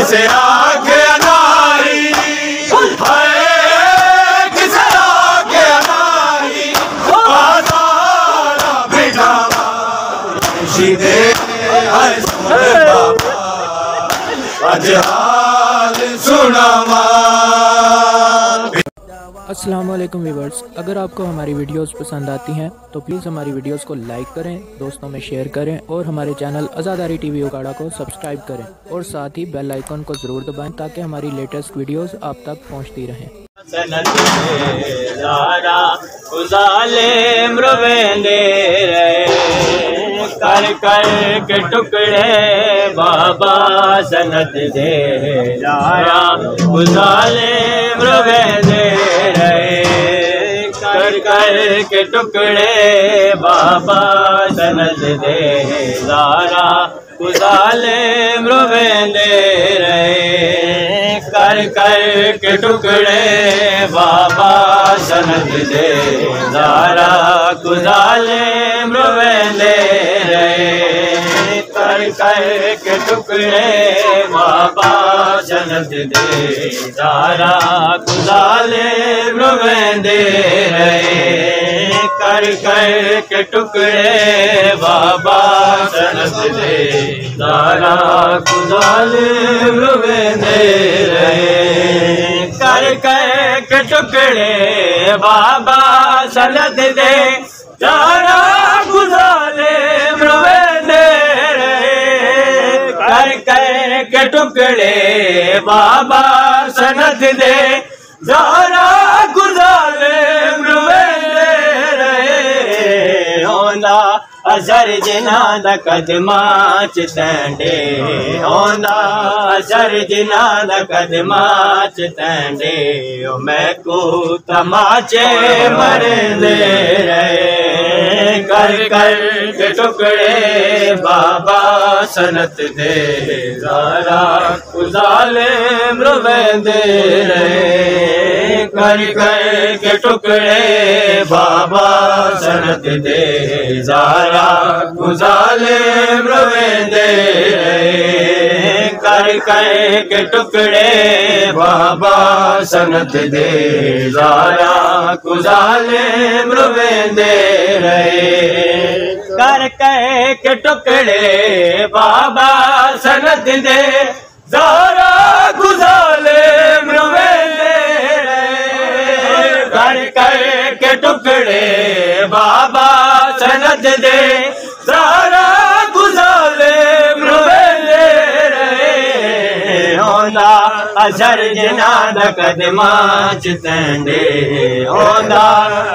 किसे आके अनारी है, किसे आके अनारी आजारा बिठावा शीदे बाबा अज हाल सुनावा। अस्सलाम वालेकुम व्यूअर्स, अगर आपको हमारी वीडियोस पसंद आती हैं तो प्लीज़ हमारी वीडियोस को लाइक करें, दोस्तों में शेयर करें और हमारे चैनल आज़ादारी टीवी उकाड़ा को सब्सक्राइब करें और साथ ही बेल आइकन को ज़रूर दबाएं ताकि हमारी लेटेस्ट वीडियोस आप तक पहुंचती रहें। कर कर के टुकड़े बाबा सनत दे यारा गुजाले मृवे दे रहे। कर कर के टुकड़े बाबा सनत दे यारा गुजाले मृवे दे रहे। कर कर के टुकड़े बाबा सनत दे यारा गुजाले मृवे दे रहे। कर कर के टुकड़े बाबा सनत दे यारा गुजाले मृवे दे रहे। कर कर के टुकड़े बाबा सनत दे यारा गुजाले मृवे दे रहे। कर कर के टुकड़े बाबा सनत दे यारा गुजाले मृवे दे रहे। कर कर के टुकड़े बाबा सनत दे यारा गुजाले मृवे दे रहे। होंदा असर जिना दा कदमा च तैंडे, होंदा असर जिना दा कदमा च तैंडे। मैं को तमाचे मरदे रहे। कर कर के टुकड़े बाबा सनत दे यारा गुजाले मृवे दे रहे। कर कर के टुकड़े बाबा सनत दे यारा गुजाले मृवे दे रहे। कर कर के टुकड़े बाबा सनत दे यारा गुजाले मृवे दे रहे। कर कर के टुकड़े बाबा सनत दे यारा गुजाले मृवे दे रहे। कर कर के टुकड़े बाबा सनत दे यारा गुजाले मृवे दे रहे। होंदा असर जिना दा कदमा च तैंडे, होंदा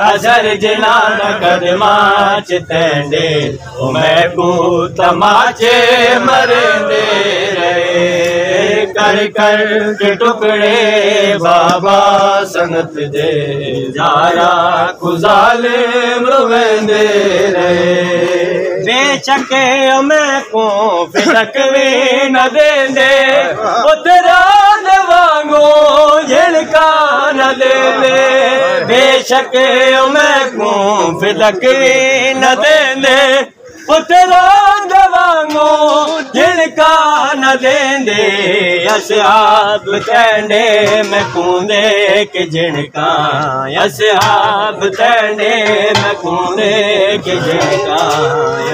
असर जिना दा कदमा च तैंडे। मैं को तमाचे मरदे रहे। कर कर के टुकड़े बाबा सनत दे यारा गुजाले मृवे दे रहे। बेशक मैं को फिसक भी न दे दे उतरा वांगो झिड़का न दे दे। बेशक मैं को फिसक भी न दे दे उतरा वांगो झिड़का न दे दे। असहाब तैंडे मैं कूंदे के झिड़का, असहाब तैंडे मैं कूंदे के झिड़का।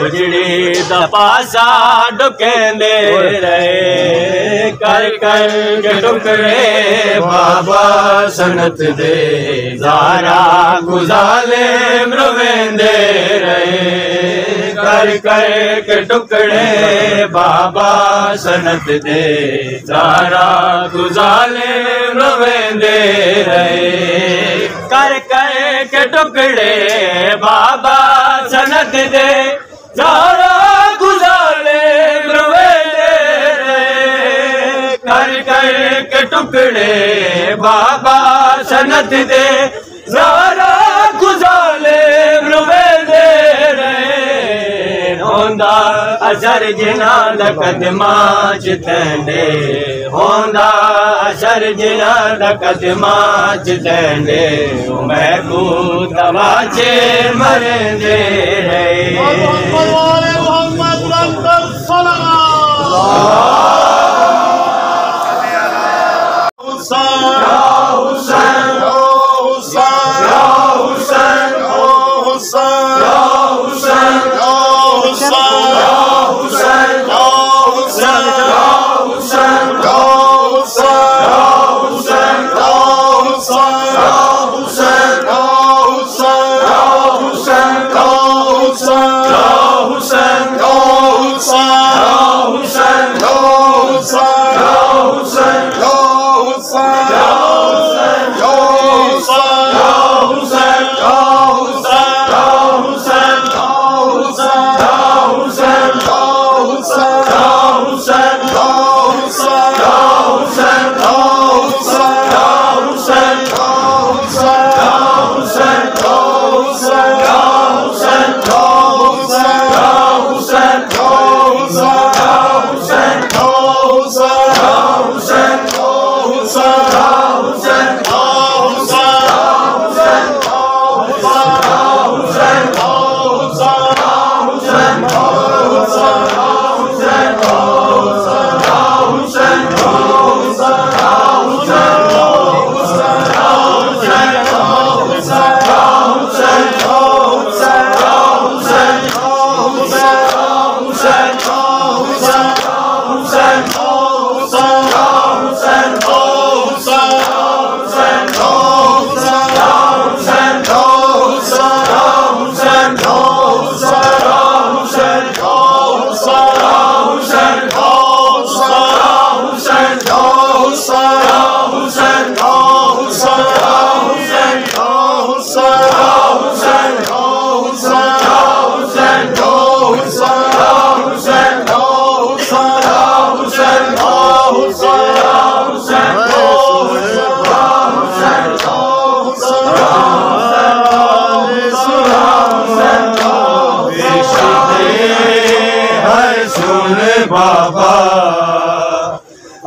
उजड़ी दा पासा डुकेंदे रहे। कर कर के टुकड़े बाबा सनत दे यारा गुजाले मृवे दे रहे। कर कर के टुकड़े बाबा सनत दे यारा गुजाले मृवे दे रहे। कर कर के टुकड़े बाबा सनत दे यारा गुजाले मृवे दे रहे। कर कर के टुकड़े बाबा सनत दे यारा गुजाले मृवे दे रहे। होंदा असर जिना दा कदमा च तैंडे, होंदा असर जिना दा कदमा च तैंडे। मैं को तमाचे मरदे रहे।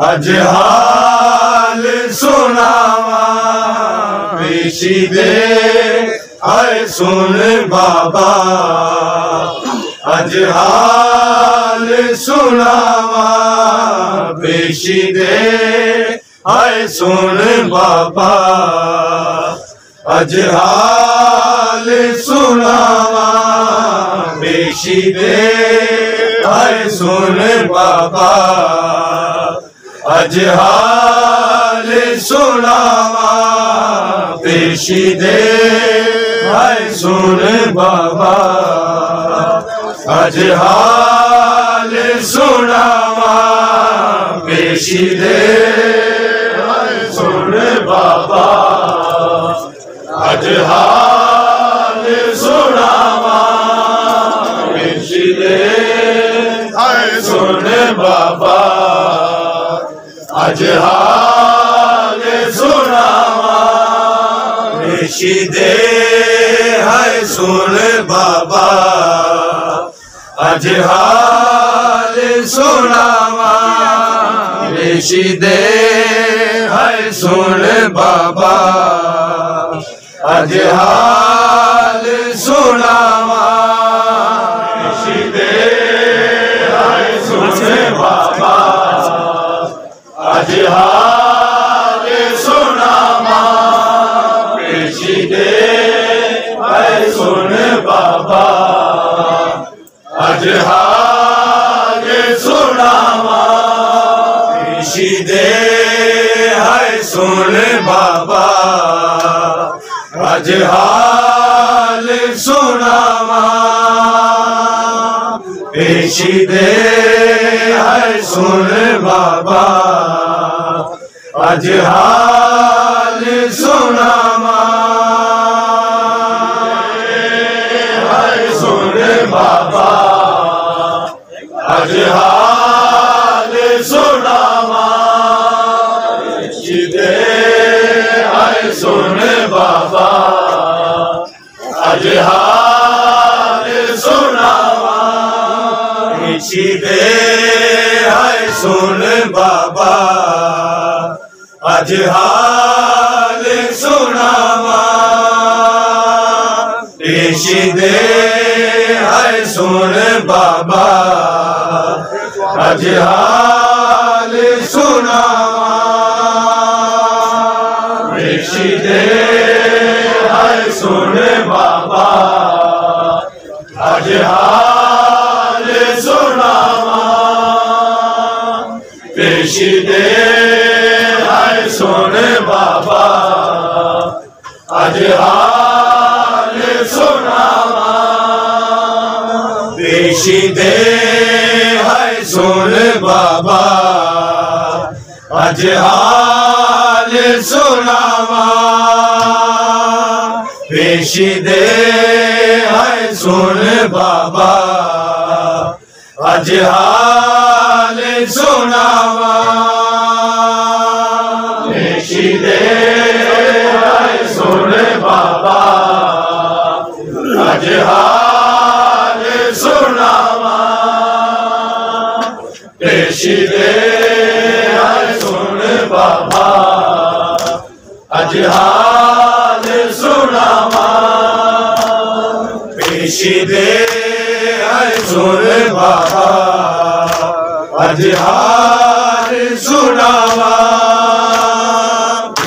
अज हाल सुनावा पेशी दे हाय सुन बाबा अज हाल सुनावा पेशी दे हाय सुन बाबा अज हाल सुनावा पेशी दे हाय सुन बाबा अज हाल सुनावा पेशी दे हाय सुन बाबा अज हाल सुनावा पेशी दे हाय सुन बाबा अज हाल सुनावा पेशी दे हाय सुन बाबा अज हाल सुनावा पेशी दे हाय सुन बाबा अज हाल सुनावा पेशी दे हाय सुन बाबा अज हाल सुनावा पेशी दे हाय सुन बाबा अज हाल सुनावा पेशी दे हाय सुन बाबा अज हाल सुनावा पेशी दे हाय सुन बाबा अज हाल सुनावा पेशी दे हाय सुन बाबा अज हाल सुनावा हाय सुन बाबा अज हाल सुनावा पेशी दे हाय सुन बाबा अज हाल सुनावा पेशी दे हाय सुन बाबा अज हाल सुनावा पेशी दे हाय सुन बाबा अज हाल सुनावा पेशी दे हाय सुन बाबा अज हाल सुनावा पेशी दे हाय सुन बाबा अज हाल सुनावा पेशी दे हाय सुन बाबा अज हाल सुनावा पेशी दे हाय सुन बाबा अज हाल सुनावा पेशी दे हाय सुन बाबा अज हाल सुनावा पेशी दे हाय सुन बाबा अज हाल सुनावा पेशी दे हाय सुन बाबा अज हाल सुनावा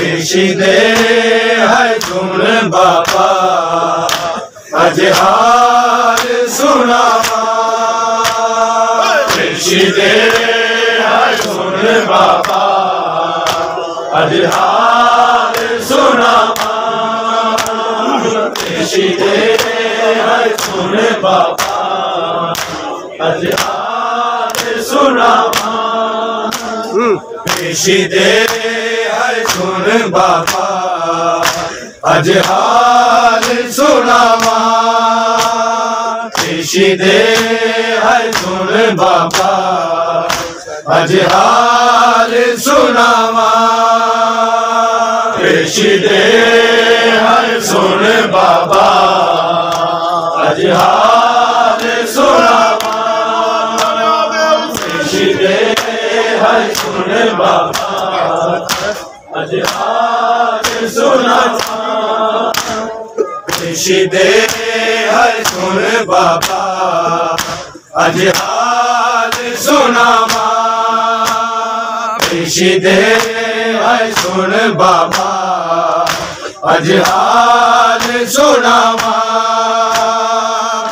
पेशी दे हाय सुन बाबा अज हाल सुनावा पेशी दे हाय सुन बाबा अज हाल सुनावा पेशी दे हाय सुन बाबा अज हाल सुनावा पेशी दे हाय सुन बाबा अज हाल सुनावा पेशी दे हाय सुन बाबा अज हाल सुनावा पेशी दे हाय सुन बाबा अज हाल सुनावा पेशी दे हाय सुन बाबा अज हाल सुना दे है सुन बाबा अज हाल सुनावा दे है सुन बाबा अज हाल सुनावा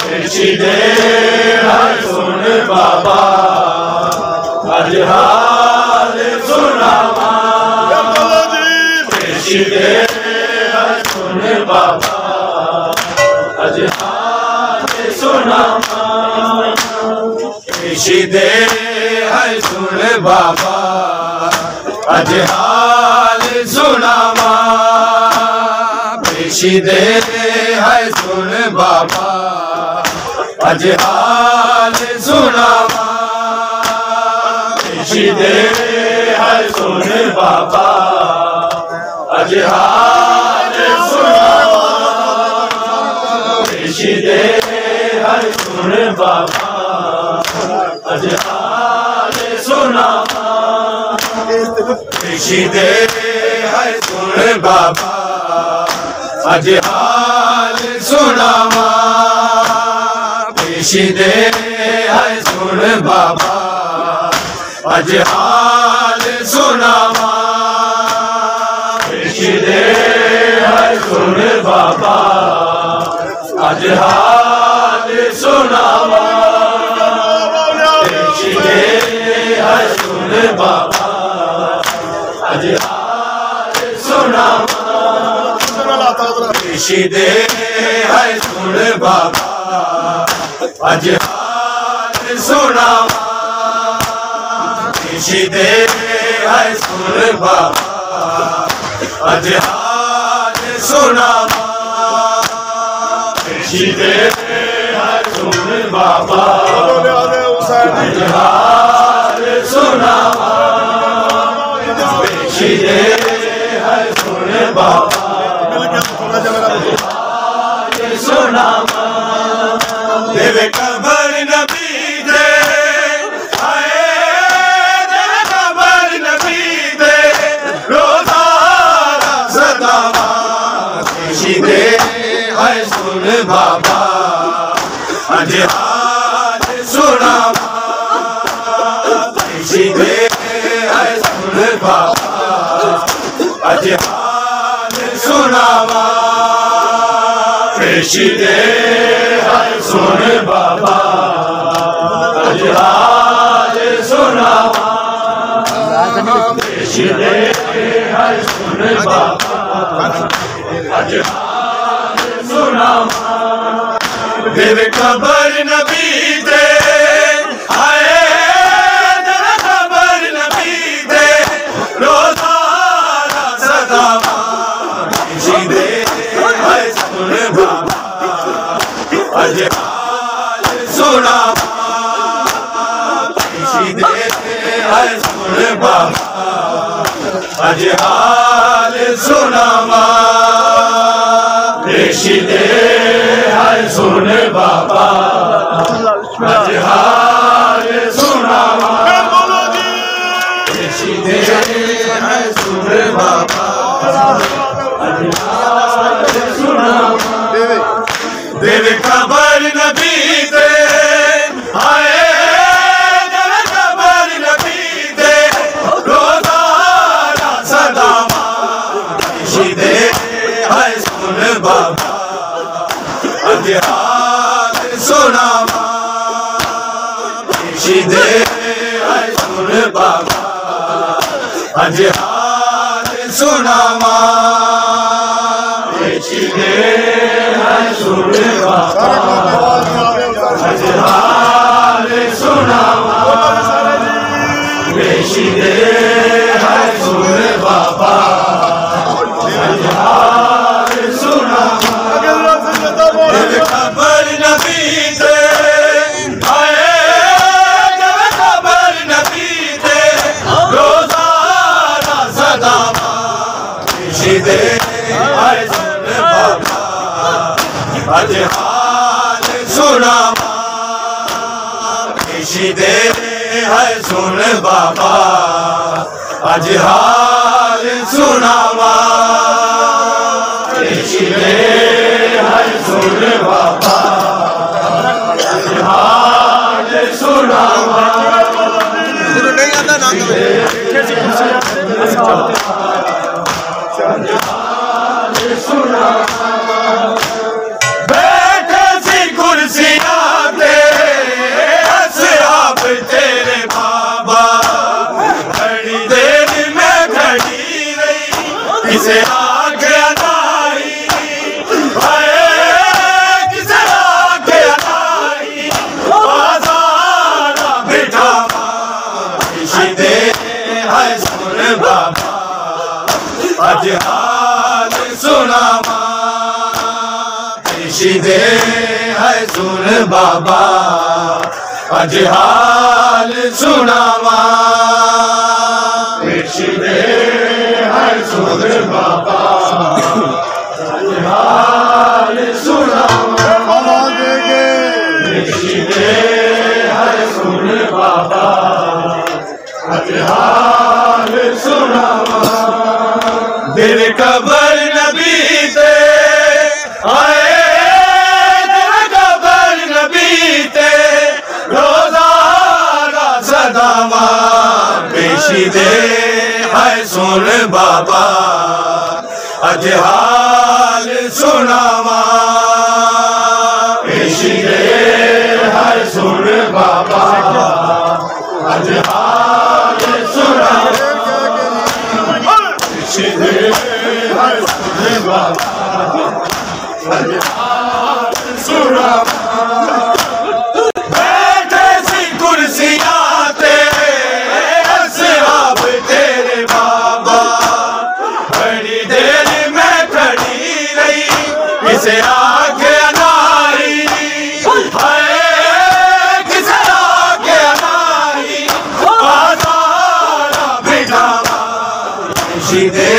दे है सुन बाबा अज हाल सुनावा दे है सुन बाबा अज हाल सुनावा दे है सुन बाबा अज हाल सुनावा दे है सुन बाबा अज हाल सुनावा दे है सुन बाबा अज हाल सुनावा दे है सुन बाबा अज हाल सुनावा दे है सुन बाबा अज हाल सुनावा दे है सुन बाबा अज हाल सुनावा दे है सुन बाबा अज हाल सुनावा दे है सुन बाबा अज हाल सुनावा दे है सुन बाबा अज हाल सुनावा दे है सुन बाबा अज हाल सुनावा दे है सुन बाबा अज हाल सुनावा दे है सुन बाबा सुनावा देवे कबर नबी दे आए देवे कबर नबी दे रोज़ाना सदावा दे है सुन बाबा अज हाल सुनावा दे है सुन बाबा अज हाल सुनावा दे है सुन बाबा अज हाल सुनावा दे है सुन बाबा अज हाल सुनावा देवे कबर नबी दे आए देवे कबर नबी दे रोज़ाना सदावा दे है सुन बाबा अज हाल सुनावा दे है सुन बाबा अज हाल सुनावा दे है सुन बाबा अज हाल सुनावा दे है सुन बाबा अज हाल सुनावा देवे कबर नबी दे आए देवे कबर नबी दे रोज़ाना सदावा दे है सुन बाबा अज हाल सुनावा दे है सुन बाबा अज हाल सुनावा दे है सुन बाबा अज हाल सुनावा दे है सुन बाबा अज हाल सुनावा देवे कबर नबी दे आए देवे कबर नबी दे रोज़ाना सदावा दे है सुन बाबा अज हाल सुनावा दे है सुन बाबा अज हाल सुनावा पेशी दे हाय सुन बाबा अज हाल सुनावा नहीं आता ना बैठे सी कुर्सियां ते असहाब तेरे बाबा बड़ी देर में खड़ी रही किसे आगे अनाई किसे आगे अनाई बाजारा बिठावा पेशी दे हाय सुन बाबा अज हाल सुनावा पेशी दे हाय सुन बाबा अज हाल सुनावा पेशी दे हाय सुन बाबा अज हाल सुनावा पेशी दे हाय सुन बाबा अज हाल सुनावा दिल कबर नबी ते आए दिल कबर नबी ते रोजाना सदावा पेशी दे हाय सुन बाबा अज हाल सुनावा पेशी दे हाय सुन बाबा अज हाल सुनावा पेशी दे हाय सुन बाबा अज हाल सुनावा बैठे सी कुर्सियां ते असहाब तेरे बाबा बड़ी देर में खड़ी रही किसे आगे अनाई किसे आगे अनाई बाजारा बिठावा पेशी दे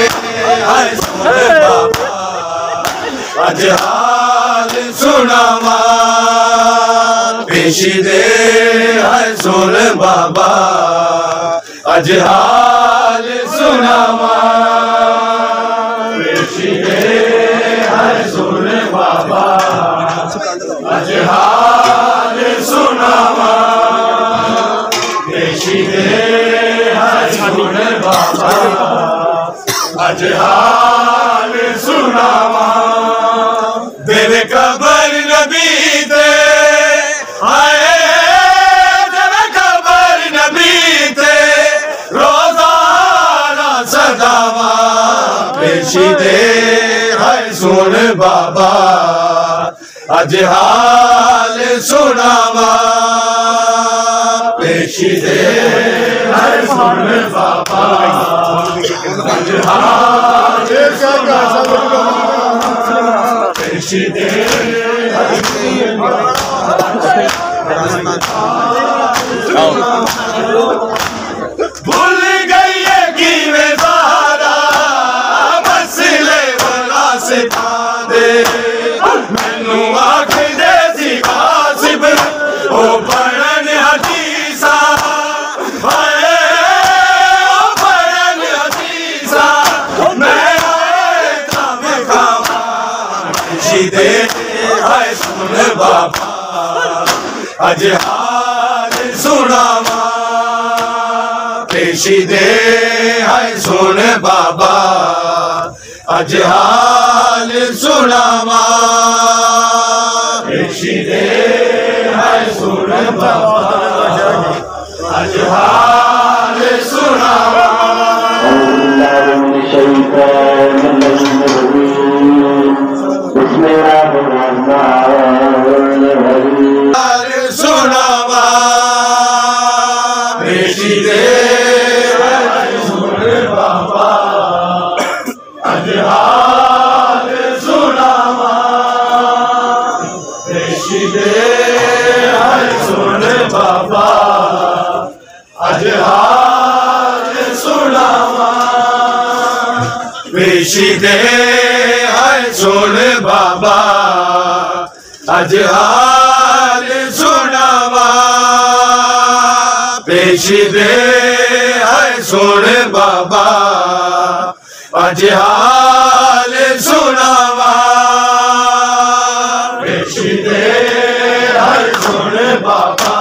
हाय सुन बाबा अज हाल सुनावा पेशी दे हाय सुन बाबा अज हाल सुनावा पेशी दे हाय सुन बाबा अज हाल सुनावा पेशी दे हाय सुन बाबा अज हाल सुनावा दिल कबर नबी ते आए दिल कबर नबी ते रोजाना सदावा पेशी दे हाय सुन बाबा अज हाल सुनावा पेशी दे हाय सुन बाबा अज हाल सुनावा पेशी दे भूल गई है कि वे ज़ारा मसले बना से दे मैनू आख दे सी कासिब ओ पढ़न हदीसा हाय ओ पढ़न हदीसा मैं पेशी दे हाय सुन बाबा अज हाल सुनावा पेशी दे हाय सुन बाबा अज हाल सुनावा पेशी दे हाय सुन बाबा अज हाल सुनावा सुनावा पेशी दे हाय सुन बाबा अज हाल सुनावा पेशी दे हाय सुन बाबा अज हाल सुनावा पेशी दे हाय सुन बाबा अज हाल सुनावा पेशी दे हाय सुन बाबा अज हाल सुनावा पेशी दे हाल सुन बाबा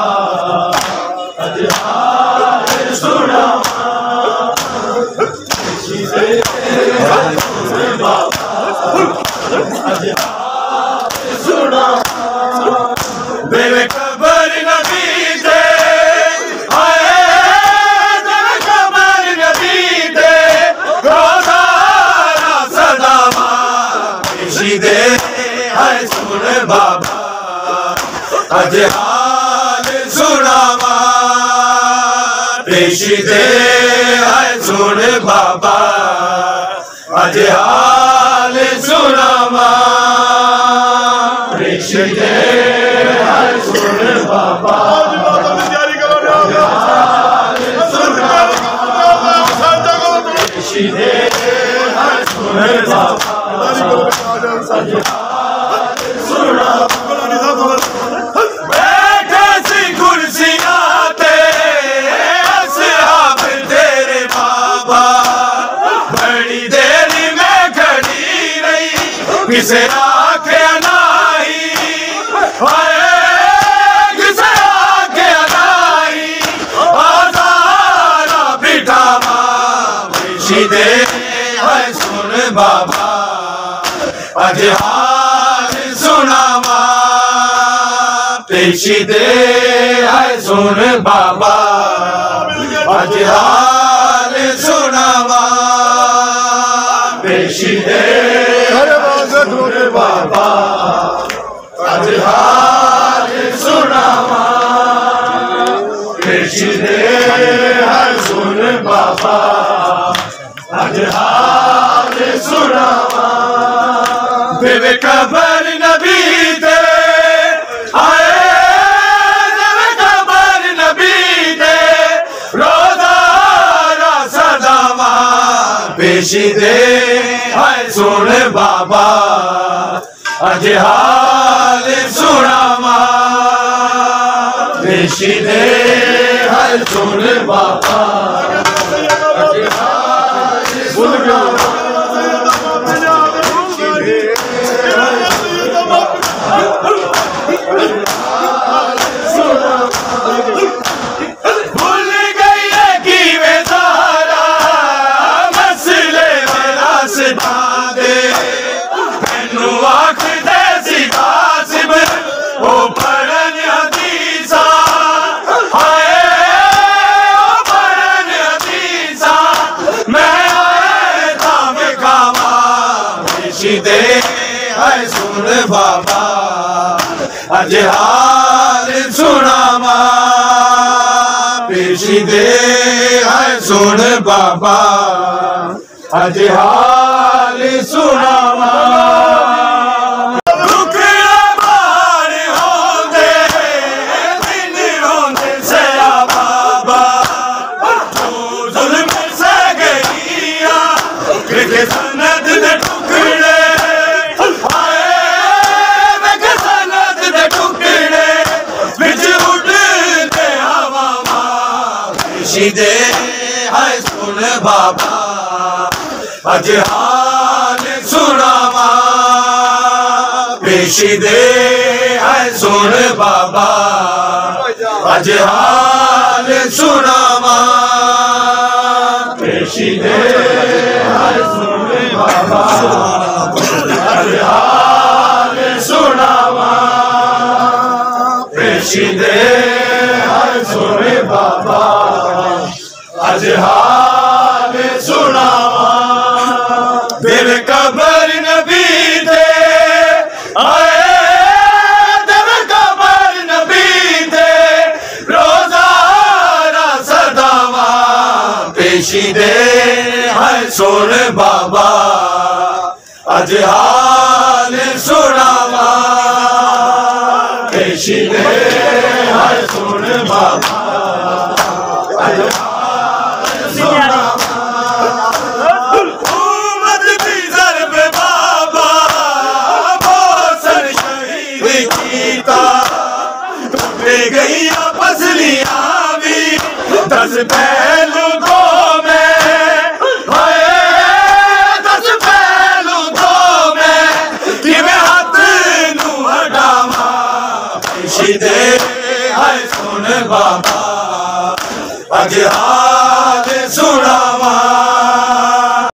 अज हाल सुनावा पेशी दे हाल सुन बाबा अज हाल सुनावा बेवे कबर नबी दे दे हाय सुन बाबा अज हाल सुनावा पेशी दे हाय सुन बाबा अज हाल सुनावा पेशी दे हाय सुन बाबा पेशी दे हाय सुन बाबा बैठे सी कुर्सियां ते असहाब तेरे बाबा बड़ी देर में खड़ी रही किसे आखे नहीं किसे आखे नहीं आजारा बिठावा पेशी दे है सुन बाबा अज हाल सुनावा पेशी दे है सुन बाबा अज हाल सुनावा पेशी दे सुन बाबा अज हाल सुनावा पेशी दे है सुन बाबा अज हाल सुनावा बेवे कबर नबी दे आए बेवे कबर नबी दे रोज़ाना सदावा पेशी दे हाय सुन बाबा अज हाल सुनावा पेशी दे हाय सुन बाबा अज हाल सुनावा भूल गई है कि वे सारा मसले मेरा सिधा दे मैनू आख दे सीधा सिब ओ पढ़न हदीसा हाय ओ पढ़न हदीसा मैं आए था बेखावा पेशी दे हाय सुन बाबा अज हाल सुनावा पेशी दे हाय सुन बाबा अज हाल सुनावा दुखड़ा बार होंदे दिन होंदे सया बाबा तू जुल्म से गईया कि सनद दे टुकड़े पेशी दे हाय सुन बाबा अज हाल सुनावा पेशी दे हाय सुन बाबा अज हाल सुनावा पेशी दे हाय सुन बाबा अज हाल सुनावा पेशी दे हाय सुन बाबा अज हाल सुनावा तेरे कबर नबी दे आए तेरे कबर नबी दे रोज़ाना सदावा पेशी दे हाय सुन बाबा अज हाल सुनावा पेशी दे हाय सुन बाबा अज हाल सुनावा उम्मत दी ज़रब बाबा बोसन शहीद कीता टुट गई पसलियां भी 10 पहलू को जिहाद